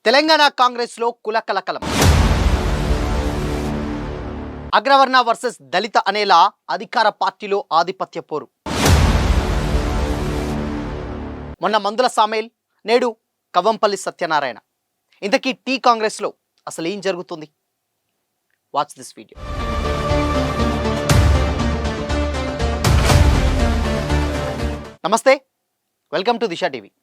తెలంగాణ కాంగ్రెస్లో కుల కలకలం. అగ్రవర్ణ వర్సెస్ దళిత అనేలా అధికార పార్టీలో ఆధిపత్య పోరు. మొన్న మందుల సామేల్, నేడు కవ్వంపల్లి సత్యనారాయణ. ఇంతకీ టీ కాంగ్రెస్లో అసలు ఏం జరుగుతుంది? Watch this video. నమస్తే, వెల్కమ్ టు దిశా టీవీ.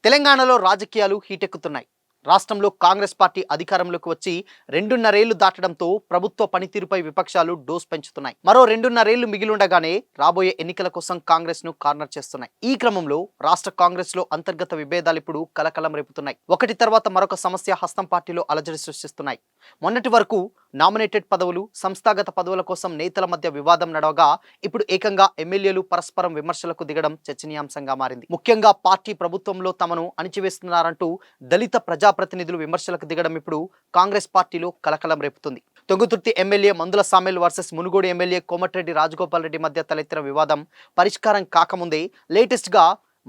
తెలంగాణలో రాజకీయాలు హీటెక్కుతున్నాయి. రాష్ట్రంలో కాంగ్రెస్ పార్టీ అధికారంలోకి వచ్చి 2.5 దాటడంతో ప్రభుత్వ పనితీరుపై విపక్షాలు డోస్ పెంచుతున్నాయి. మరో 2.5 మిగిలుండగానే రాబోయే ఎన్నికల కోసం కాంగ్రెస్ ను కార్నర్ చేస్తున్నాయి. ఈ క్రమంలో రాష్ట్ర కాంగ్రెస్ లో అంతర్గత విభేదాలు ఇప్పుడు కలకలం రేపుతున్నాయి. ఒకటి తర్వాత మరొక సమస్య హస్తం పార్టీలో అలజడి సృష్టిస్తున్నాయి. మొన్నటి వరకు నామినేటెడ్ పదవులు, సంస్థాగత పదవుల కోసం నేతల మధ్య వివాదం నడవగా ఇప్పుడు ఏకంగా ఎమ్మెల్యేలు పరస్పరం విమర్శలకు దిగడం చర్చనీయాంశంగా మారింది. ముఖ్యంగా పార్టీ ప్రభుత్వంలో తమను అణిచివేస్తున్నారంటూ దళిత ప్రజాప్రతినిధులు విమర్శలకు దిగడం ఇప్పుడు కాంగ్రెస్ పార్టీలో కలకలం రేపుతుంది. తుంగతుర్తి ఎమ్మెల్యే మందుల సామేల్ వర్సెస్ మునుగోడు ఎమ్మెల్యే కోమటిరెడ్డి రాజగోపాల్ రెడ్డి మధ్య తలెత్తిన వివాదం పరిష్కారం కాకముందే లేటెస్ట్ గా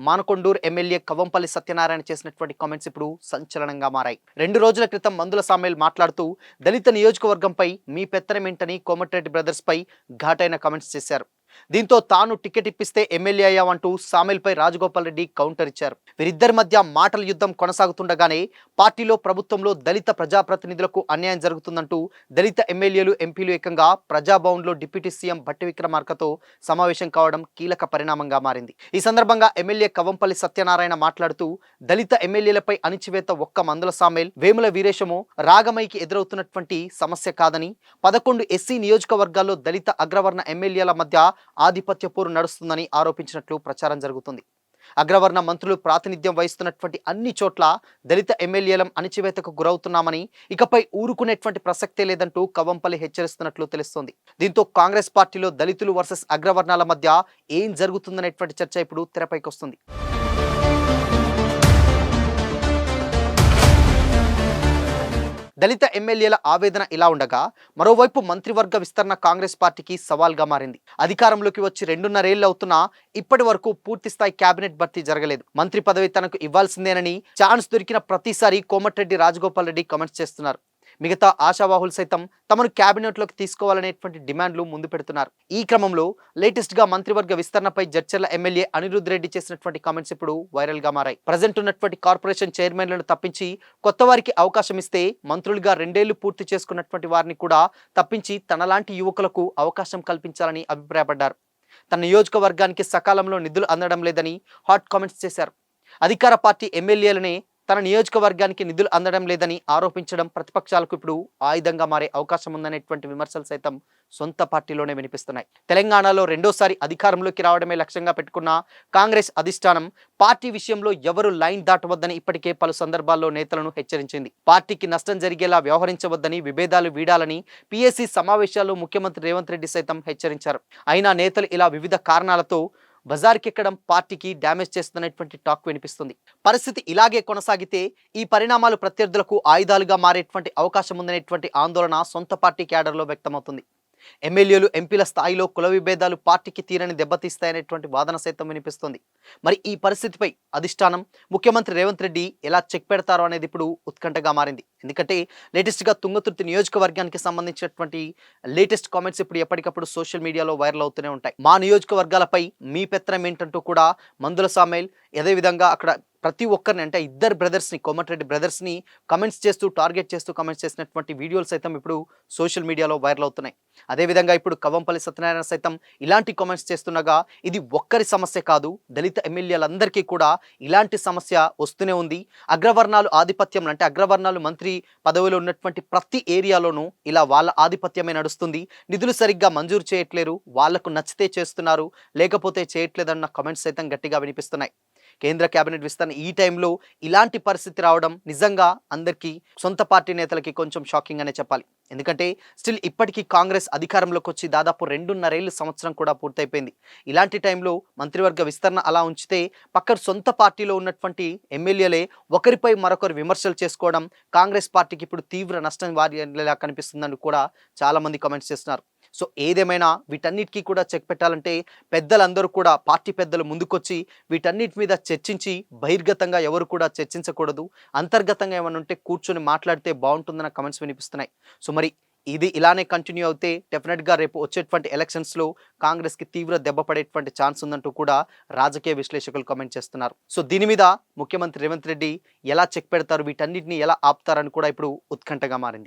మానకొండూరు ఎమ్మెల్యే కవ్వంపల్లి సత్యనారాయణ చేసినటువంటి కామెంట్స్ ఇప్పుడు సంచలనంగా మారాయి. 2 రోజుల క్రితం మందుల సామేల్ మాట్లాడుతూ దళిత నియోజకవర్గంపై మీ పెత్తనమేంటని కోమటిరెడ్డి బ్రదర్స్ పై ఘాటైన కామెంట్స్ చేశారు. దీంతో తాను టికెట్ ఇప్పిస్తే ఎమ్మెల్యే అయ్యామంటూ సామేల్ పై రాజగోపాల్ రెడ్డి కౌంటర్ ఇచ్చారు. వీరిద్దరి మధ్య మాటల యుద్ధం కొనసాగుతుండగానే పార్టీలో ప్రభుత్వంలో దళిత ప్రజాప్రతినిధులకు అన్యాయం జరుగుతుందంటూ దళిత ఎమ్మెల్యేలు, ఎంపీలు ఏకంగా ప్రజాభవన్ లో డిప్యూటీ సీఎం భట్టి విక్రమార్కతో సమావేశం కావడం కీలక పరిణామంగా మారింది. ఈ సందర్భంగా ఎమ్మెల్యే కవ్వంపల్లి సత్యనారాయణ మాట్లాడుతూ దళిత ఎమ్మెల్యేలపై అణిచివేత ఒక్క మందుల సామేల్, వేముల వీరేశమో రాగమైకి ఎదురవుతున్నటువంటి సమస్య కాదని, 11 ఎస్సీ నియోజకవర్గాల్లో దళిత అగ్రవర్ణ ఎమ్మెల్యేల మధ్య ఆధిపత్య పోరు నడుస్తుందని ఆరోపించినట్లు ప్రచారం జరుగుతుంది. అగ్రవర్ణ మంత్రులు ప్రాతినిధ్యం వహిస్తున్నటువంటి అన్ని చోట్ల దళిత ఎమ్మెల్యేలం అణిచివేతకు గురవుతున్నామని, ఇకపై ఊరుకునేటువంటి ప్రసక్తే లేదంటూ కవ్వంపల్లి హెచ్చరిస్తున్నట్లు తెలుస్తోంది. దీంతో కాంగ్రెస్ పార్టీలో దళితులు వర్సెస్ అగ్రవర్ణాల మధ్య ఏం జరుగుతుందనేటువంటి చర్చ ఇప్పుడు తెరపైకి వస్తుంది. దళిత ఎమ్మెల్యేల ఆవేదన ఇలా ఉండగా, మరోవైపు మంత్రివర్గ విస్తరణ కాంగ్రెస్ పార్టీకి సవాల్గా మారింది. అధికారంలోకి వచ్చి 2.5 అవుతున్నా ఇప్పటి వరకు పూర్తి స్థాయి కేబినెట్ భర్తీ జరగలేదు. మంత్రి పదవి తనకు ఇవ్వాల్సిందేనని ఛాన్స్ దొరికిన ప్రతిసారి కోమటిరెడ్డి రాజగోపాల్ రెడ్డి కామెంట్స్ చేస్తున్నారు. మిగతా ఆశావాహులు సైతం తమను కేబినెట్లోకి తీసుకోవాలనేటువంటి డిమాండ్లు ముందు పెడుతున్నారు. ఈ క్రమంలో లేటెస్ట్ గా మంత్రివర్గ విస్తరణపై జడ్చర్ల ఎమ్మెల్యే అనిరుద్ రెడ్డి చేసినటువంటి కామెంట్స్ ఇప్పుడు వైరల్ గా మారాయి. ప్రజెంట్ ఉన్నటువంటి కార్పొరేషన్ చైర్మన్లను తప్పించి కొత్త వారికి అవకాశం ఇస్తే మంత్రులుగా 2 ఏళ్లు పూర్తి చేసుకున్నటువంటి వారిని కూడా తప్పించి తనలాంటి యువకులకు అవకాశం కల్పించాలని అభిప్రాయపడ్డారు. తన నియోజకవర్గానికి సకాలంలో నిధులు అందడం లేదని హాట్ కామెంట్స్ చేశారు. అధికార పార్టీ ఎమ్మెల్యేలనే తన నియోజకవర్గానికి నిధులు అందడం లేదని ఆరోపించడం ప్రతిపక్షాలకు ఇప్పుడు ఆయుధంగా మారే అవకాశం ఉందనేటువంటి విమర్శలు సైతం సొంత పార్టీలోనే వినిపిస్తున్నాయి. తెలంగాణలో రెండోసారి అధికారంలోకి రావడమే లక్ష్యంగా పెట్టుకున్న కాంగ్రెస్ అధిష్టానం పార్టీ విషయంలో ఎవరు లైన్ దాటవద్దని ఇప్పటికే పలు సందర్భాల్లో నేతలను హెచ్చరించింది. పార్టీకి నష్టం జరిగేలా వ్యవహరించవద్దని, విభేదాలు వీడాలని పిఎస్సి సమావేశాల్లో ముఖ్యమంత్రి రేవంత్ రెడ్డి సైతం హెచ్చరించారు. అయినా నేతలు ఇలా వివిధ కారణాలతో బజార్కెక్కడం పార్టీకి డ్యామేజ్ చేస్తున్నటువంటి టాక్ వినిపిస్తుంది. పరిస్థితి ఇలాగే కొనసాగితే ఈ పరిణామాలు ప్రత్యర్థులకు ఆయుధాలుగా మారేటువంటి అవకాశం ఉందనేటువంటి ఆందోళన సొంత పార్టీ క్యాడర్లో వ్యక్తమవుతుంది. ఎమ్మెల్యేలు, ఎంపీల స్థాయిలో కుల విభేదాలు పార్టీకి తీరని దెబ్బతీస్తాయనేటువంటి వాదన సైతం వినిపిస్తుంది. మరి ఈ పరిస్థితిపై అధిష్టానం, ముఖ్యమంత్రి రేవంత్ రెడ్డి ఎలా చెక్ పెడతారో అనేది ఇప్పుడు ఉత్కంఠగా మారింది. ఎందుకంటే లేటెస్ట్గా తుంగతుర్తి నియోజకవర్గానికి సంబంధించినటువంటి లేటెస్ట్ కామెంట్స్ ఇప్పుడు ఎప్పటికప్పుడు సోషల్ మీడియాలో వైరల్ అవుతూనే ఉంటాయి. మా నియోజకవర్గాలపై మీ పెత్తనం ఏంటంటూ కూడా మందుల సామేల్, అదేవిధంగా అక్కడ ప్రతి ఒక్కరిని, అంటే ఇద్దరు బ్రదర్స్ని, కోమటిరెడ్డి బ్రదర్స్ని కమెంట్స్ చేస్తూ, టార్గెట్ చేస్తూ కమెంట్స్ చేసినటువంటి వీడియోలు సైతం ఇప్పుడు సోషల్ మీడియాలో వైరల్ అవుతున్నాయి. అదేవిధంగా ఇప్పుడు కవ్వంపల్లి సత్యనారాయణ సైతం ఇలాంటి కామెంట్స్ చేస్తుండగా, ఇది ఒక్కరి సమస్య కాదు, దళిత ఎమ్మెల్యేలందరికీ కూడా ఇలాంటి సమస్య వస్తూనే ఉంది. అగ్రవర్ణాలు ఆధిపత్యం, అంటే అగ్రవర్ణాలు మంత్రి పదవిలో ఉన్నటువంటి ప్రతి ఏరియాలోనూ ఇలా వాళ్ళ ఆధిపత్యమే నడుస్తుంది. నిధులు సరిగ్గా మంజూరు చేయట్లేరు, వాళ్లకు నచ్చితే చేస్తున్నారు, లేకపోతే చేయట్లేదన్న కామెంట్స్ సైతం గట్టిగా వినిపిస్తున్నాయి. కేంద్ర కేబినెట్ విస్తరణ ఈ టైంలో ఇలాంటి పరిస్థితి రావడం నిజంగా అందరికీ, సొంత పార్టీ నేతలకి కొంచెం షాకింగ్ అనే చెప్పాలి. ఎందుకంటే స్టిల్ ఇప్పటికీ కాంగ్రెస్ అధికారంలోకి వచ్చి దాదాపు 2.5 సంవత్సరం కూడా పూర్తయిపోయింది. ఇలాంటి టైంలో మంత్రివర్గ విస్తరణ అలా ఉంచితే పక్కన సొంత పార్టీలో ఉన్నటువంటి ఎమ్మెల్యేలే ఒకరిపై మరొకరు విమర్శలు చేసుకోవడం కాంగ్రెస్ పార్టీకి ఇప్పుడు తీవ్ర నష్టం వారిలా కనిపిస్తుందని కూడా చాలా మంది కామెంట్స్ చేస్తున్నారు. సో ఏదేమైనా వీటన్నిటికీ కూడా చెక్ పెట్టాలంటే పెద్దలందరూ కూడా పార్టీ పెద్దలు ముందుకొచ్చి వీటన్నిటి మీద చర్చించి బహిర్గతంగా ఎవరు కూడా చర్చించకూడదు. అంతర్గతంగా ఏమైనా ఉంటే కూర్చొని మాట్లాడితే బావుంటుందన్న కామెంట్స్ వినిపిస్తున్నాయి. సో మరి ఇది ఇలానే కంటిన్యూ అవుతే డెఫినెట్‌గా రేపు వచ్చేటువంటి ఎలక్షన్స్‌లో కాంగ్రెస్‌కి తీవ్ర దెబ్బ పడేటువంటి ఛాన్స్ ఉందంటూ కూడా రాజకీయ విశ్లేషకులు కామెంట్ చేస్తున్నారు. సో దీని మీద ముఖ్యమంత్రి రేవంత్ రెడ్డి ఎలా చెక్ పెడతారు? వీటన్నిటిని ఎలా ఆపుతారని కూడా ఇప్పుడు ఉత్కంఠగా మారింది.